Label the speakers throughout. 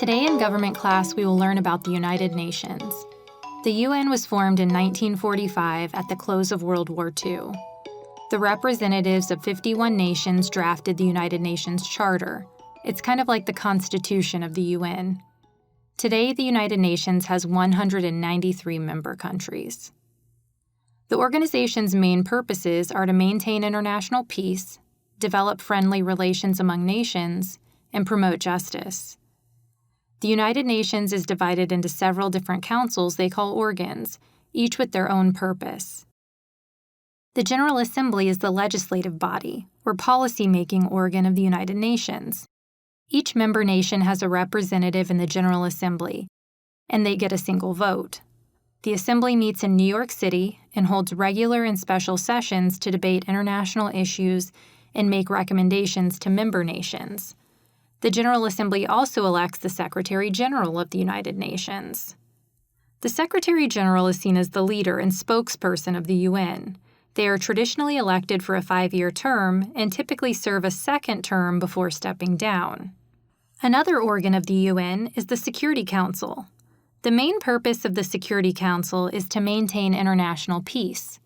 Speaker 1: Today in government class, we will learn about the United Nations. The UN was formed in 1945 at the close of World War II. The representatives of 51 nations drafted the United Nations Charter. It's kind of like the Constitution of the UN. Today, the United Nations has 193 member countries. The organization's main purposes are to maintain international peace, develop friendly relations among nations, and promote justice. The United Nations is divided into several different councils they call organs, each with their own purpose. The General Assembly is the legislative body, or policy-making organ of the United Nations. Each member nation has a representative in the General Assembly, and they get a single vote. The Assembly meets in New York City and holds regular and special sessions to debate international issues and make recommendations to member nations. The General Assembly also elects the Secretary General of the United Nations. The Secretary General is seen as the leader and spokesperson of the UN. They are traditionally elected for a 5-year term and typically serve a second term before stepping down. Another organ of the UN is the Security Council. The main purpose of the Security Council is to maintain international peace.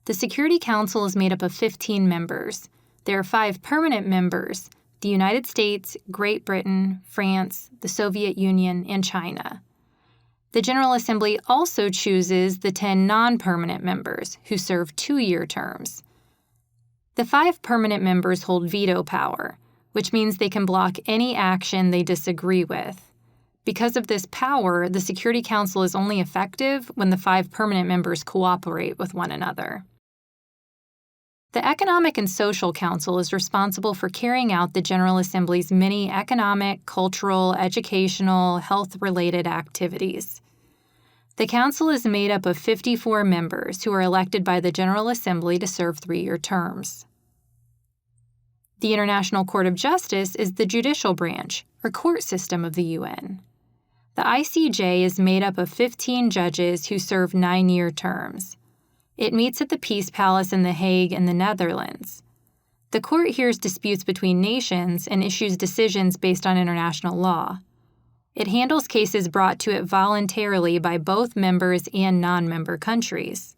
Speaker 1: The Security Council is made up of 15 members. There are 5 permanent members: the United States, Great Britain, France, the Soviet Union, and China. The General Assembly also chooses the 10 non-permanent members, who serve 2-year terms. The 5 permanent members hold veto power, which means they can block any action they disagree with. Because of this power, the Security Council is only effective when the 5 permanent members cooperate with one another. The Economic and Social Council is responsible for carrying out the General Assembly's many economic, cultural, educational, health-related activities. The Council is made up of 54 members who are elected by the General Assembly to serve 3-year terms. The International Court of Justice is the judicial branch, or court system of the UN. The ICJ is made up of 15 judges who serve 9-year terms. It meets at the Peace Palace in The Hague in the Netherlands. The court hears disputes between nations and issues decisions based on international law. It handles cases brought to it voluntarily by both members and non-member countries.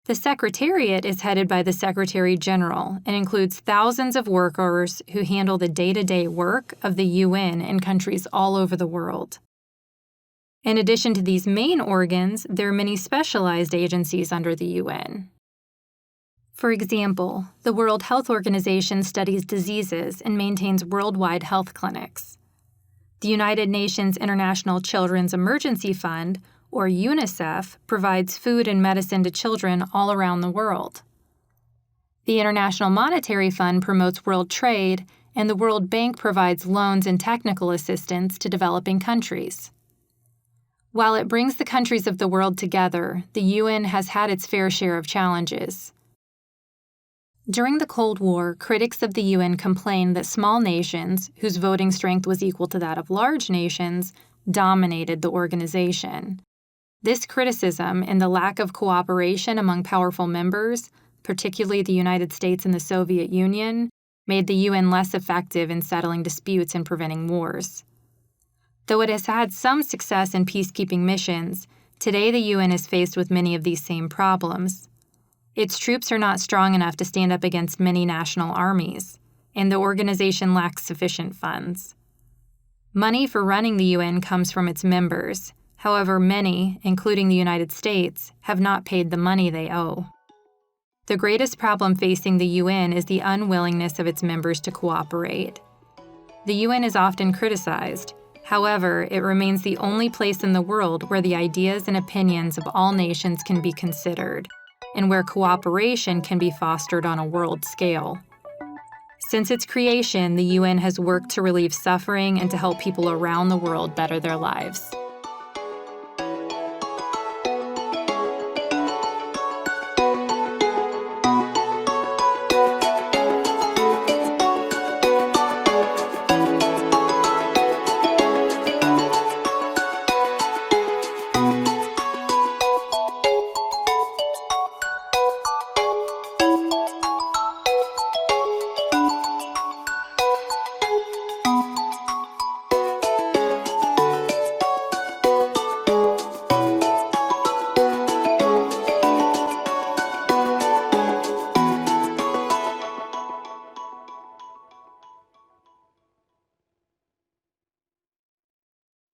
Speaker 1: The Secretariat is headed by the Secretary General and includes thousands of workers who handle the day-to-day work of the UN in countries all over the world. In addition to these main organs, there are many specialized agencies under the UN. For example, the World Health Organization studies diseases and maintains worldwide health clinics. The United Nations International Children's Emergency Fund, or UNICEF, provides food and medicine to children all around the world. The International Monetary Fund promotes world trade, and the World Bank provides loans and technical assistance to developing countries. While it brings the countries of the world together, the UN has had its fair share of challenges. During the Cold War, critics of the UN complained that small nations, whose voting strength was equal to that of large nations, dominated the organization. This criticism and the lack of cooperation among powerful members, particularly the United States and the Soviet Union, made the UN less effective in settling disputes and preventing wars. Though it has had some success in peacekeeping missions, today the UN is faced with many of these same problems. Its troops are not strong enough to stand up against many national armies, and the organization lacks sufficient funds. Money for running the UN comes from its members. However, many, including the United States, have not paid the money they owe. The greatest problem facing the UN is the unwillingness of its members to cooperate. The UN is often criticized. However, it remains the only place in the world where the ideas and opinions of all nations can be considered, and where cooperation can be fostered on a world scale. Since its creation, the UN has worked to relieve suffering and to help people around the world better their lives.